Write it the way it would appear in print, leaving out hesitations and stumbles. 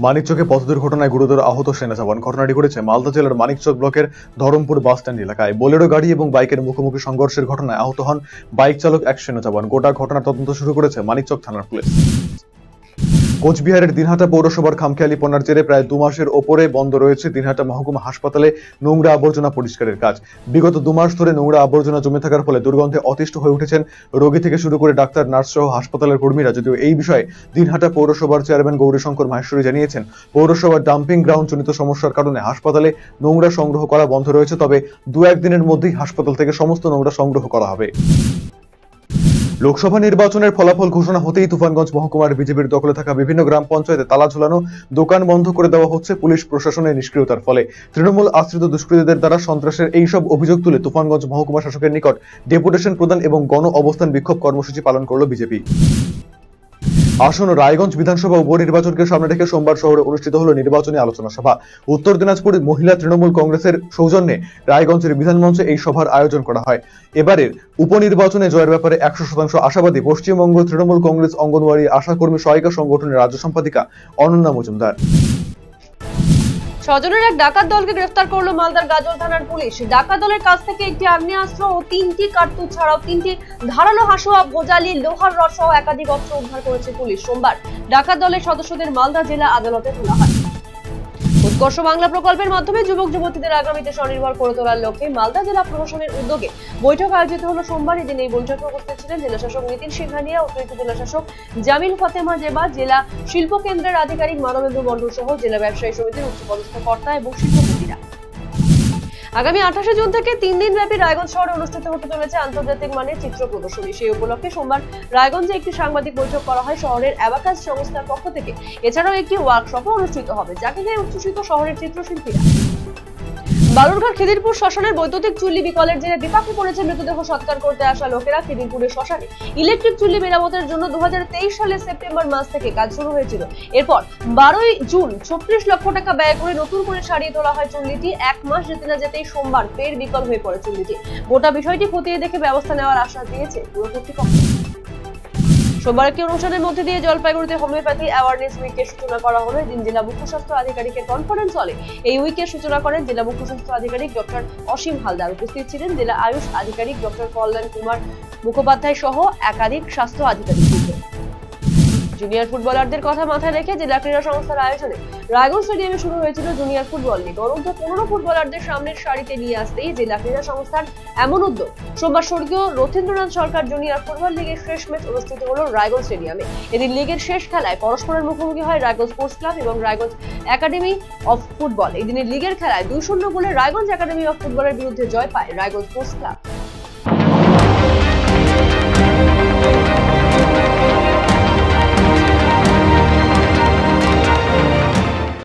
মানিকচকে পথ দুর্ঘটনায় গুরুতর আহত সেনা জওয়ান। ঘটনাটি ঘটেছে মালদা জেলার মানিকচক ব্লকের ধরমপুর বাস স্ট্যান্ড এলাকায়। বোলেরো গাড়ি এবং বাইকের মুখোমুখি সংঘর্ষের ঘটনায় আহত হন বাইক চালক এক সেনা জওয়ান। গোটা ঘটনার তদন্ত শুরু করেছে মানিকচক থানার পুলিশ। কোচবিহারের দিনহাটা পৌরসভার খামখেয়ালিপনার জেরে প্রায় 2 মাসের ওপরে বন্ধ রয়েছে দিনহাটা মহকুমা হাসপাতালে নোংরা আবর্জনা পরিষ্কারের কাজ। বিগত 2 মাস ধরে নোংরা আবর্জনা জমে থাকার ফলে দুর্গন্ধে অতিষ্ঠ হয়ে উঠেছেন রোগী থেকে শুরু করে ডাক্তার, নার্স সহ হাসপাতালের কর্মীরা। যদিও এই বিষয়ে দিনহাটা পৌরসভার চেয়ারম্যান গৌরীশঙ্কর মাহেশ্বরী জানিয়েছেন, পৌরসভার ডাম্পিং গ্রাউন্ড জনিত সমস্যার কারণে হাসপাতালে নোংরা সংগ্রহ করা বন্ধ রয়েছে, তবে 2-1 দিনের মধ্যেই হাসপাতাল থেকে সমস্ত নোংরা সংগ্রহ করা হবে। লোকসভা নির্বাচনের ফলাফল ঘোষণা হতেই তুফানগঞ্জ মহকুমার বিজেপির দখলে থাকা বিভিন্ন গ্রাম পঞ্চায়েতে তালা ঝুলানো দোকান বন্ধ করে দেওয়া হচ্ছে পুলিশ প্রশাসনের নিষ্ক্রিয়তার ফলে। তৃণমূল আশ্রিত দুষ্কৃতীদের দ্বারা সন্ত্রাসের এইসব অভিযোগ তুলে তুফানগঞ্জ মহকুমা শাসকের নিকট ডেপুটেশন প্রদান এবং গণ অবস্থান বিক্ষোভ কর্মসূচি পালন করল বিজেপি। আসন্ন রায়গঞ্জ বিধানসভা উপনির্বাচনকে সামনে রেখে সোমবার শহরে অনুষ্ঠিত হলো নির্বাচনী আলোচনা সভা। উত্তর দিনাজপুর মহিলা তৃণমূল কংগ্রেসের সৌজন্যে রায়গঞ্জের বিধানমঞ্চে এই সভার আয়োজন করা হয়। এবারের উপনির্বাচনে জয়ের ব্যাপারে 100% আশাবাদী পশ্চিমবঙ্গ তৃণমূল কংগ্রেস অঙ্গনওয়াড়ি আশাকর্মী সহায়িকা সংগঠনের রাজ্য সম্পাদিকা অনন্যা মজুমদার। স্বজনের এক ডাকাত দলকে গ্রেফতার করলো মালদার গাজল থানার পুলিশ। ডাকাত দলের কাছ থেকে একটি আগ্নেয়াস্ত্র ও 3টি কার্তুজ ছাড়াও 3টি ধারালো হাসুয়া, ভোজালি, লোহার রড সহ একাধিক অস্ত্র উদ্ধার করেছে পুলিশ। সোমবার ডাকাত দলের সদস্যদের মালদা জেলা আদালতে তোলা হয়। উৎকর্ষ বাংলা প্রকল্পের মাধ্যমে যুবক যুবতীদের আগামীতে স্বনির্ভর করে তোলার লক্ষ্যে মালদা জেলা প্রশাসনের উদ্যোগে বৈঠক আয়োজিত হলো সোমবার। এদিন এই বৈঠকে উপস্থিত ছিলেন জেলা শাসক নীতিন সিংহানিয়া, অতিরিক্ত জেলা শাসক জামিল ফতেমা জেবা, জেলা শিল্প কেন্দ্রের আধিকারিক মানবেন্দ্র মন্ডল সহ জেলা ব্যবসায়ী সমিতির উচ্চপদস্থ কর্তা এবং শিল্পপতিরা। আগামী 28 জুন থেকে 3 দিন ব্যাপী রায়গঞ্জ শহরে অনুষ্ঠিত হতে চলেছে আন্তর্জাতিক মানের চিত্র প্রদর্শনী। সেই উপলক্ষে সোমবার রায়গঞ্জে একটি সাংবাদিক বৈঠক করা হয় শহরের অ্যাবাকাস সংস্থার পক্ষ থেকে। এছাড়াও একটি ওয়ার্কশপও অনুষ্ঠিত হবে, যাকে নিয়ে উচ্ছ্বসিত শহরের চিত্রশিল্পীরা। বালুরঘাট খিদিরপুর শ্মশানের বৈদ্যুতিক চুল্লি বিকলের জেরে বিপাকে পড়েছে মৃতদেহ সৎকার করতে আসা লোকেরা। খিদিরপুরের শ্মশানে ইলেকট্রিক চুল্লি মেরামতের জন্য 2023 সালের সেপ্টেম্বর মাস থেকে কাজ শুরু হয়েছিল। এরপর 12 জুন 36 লক্ষ টাকা ব্যয় করে নতুন করে সারিয়ে তোলা হয় চুল্লিটি। 1 মাস যেতে না যেতেই সোমবার ফের বিকল হয়ে পড়ে চুল্লিটি। গোটা বিষয়টি খতিয়ে দেখে ব্যবস্থা নেওয়ার আশ্বাস দিয়েছে পুর কর্তৃপক্ষ। সোমবার একটি অনুষ্ঠানের মধ্যে দিয়ে জলপাইগুড়িতে হোমিওপ্যাথি অ্যাওয়ারনেস উইকের সূচনা করা হলো। এদিন জেলা মুখ্য স্বাস্থ্য আধিকারিকের কনফারেন্স হলে এই উইকের সূচনা করেন জেলা মুখ্য স্বাস্থ্য আধিকারিক ডক্টর অসীম হালদার। উপস্থিত ছিলেন জেলা আয়ুষ আধিকারিক ডক্টর কল্যাণ কুমার মুখোপাধ্যায় সহ একাধিক স্বাস্থ্য আধিকারিক। জুনিয়র ফুটবলারদের কথা মাথায় রেখে জেলা ক্রীড়া সংস্থার আয়োজনে রায়গঞ্জ স্টেডিয়ামে শুরু হয়েছিল জুনিয়র ফুটবল লিগ। অনূর্ধ্ব 15 ফুটবলারদের সামনের সারিতে নিয়ে আসতেই জেলা ক্রীড়া সংস্থার এমন উদ্যোগ। সোমবার স্বর্গীয় রথীন্দ্রনাথ সরকার জুনিয়র ফুটবল লিগের শেষ ম্যাচ অনুষ্ঠিত হলো রায়গঞ্জ স্টেডিয়ামে। এদিন লিগের শেষ খেলায় পরস্পরের মুখোমুখি হয় রায়গঞ্জ স্পোর্টস ক্লাব এবং রায়গঞ্জ একাডেমি অফ ফুটবল। এই দিনের লিগের খেলায় 2-0 গোলে রায়গঞ্জ একাডেমি অফ ফুটবলের বিরুদ্ধে জয় পায় রায়গঞ্জ স্পোর্টস ক্লাব।